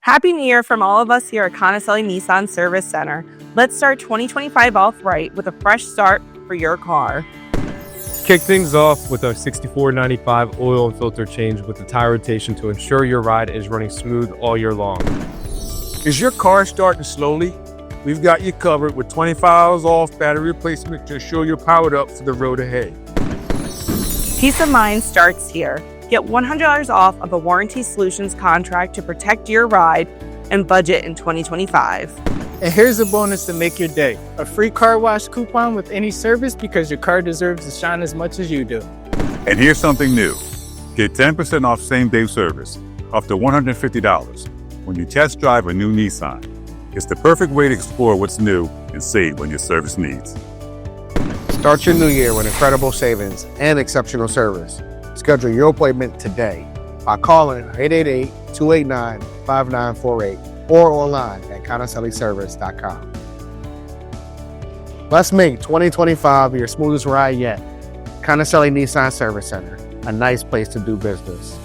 Happy New Year from all of us here at Conicelli Nissan Service Center. Let's start 2025 off right with a fresh start for your car. Kick things off with our $64.95 oil and filter change with the tire rotation to ensure your ride is running smooth all year long. Is your car starting slowly? We've got you covered with 25 hours off battery replacement to ensure you're powered up for the road ahead. Peace of mind starts here. Get $100 off of a Warranty Solutions contract to protect your ride and budget in 2025. And here's a bonus to make your day. A free car wash coupon with any service because your car deserves to shine as much as you do. And here's something new. Get 10% off same-day service, up to $150, when you test drive a new Nissan. It's the perfect way to explore what's new and save on your service needs. Start your new year with incredible savings and exceptional service. Schedule your appointment today by calling 888-289-5948 or online at ConicelliService.com. Let's make 2025 your smoothest ride yet. Conicelli Nissan Service Center, a nice place to do business.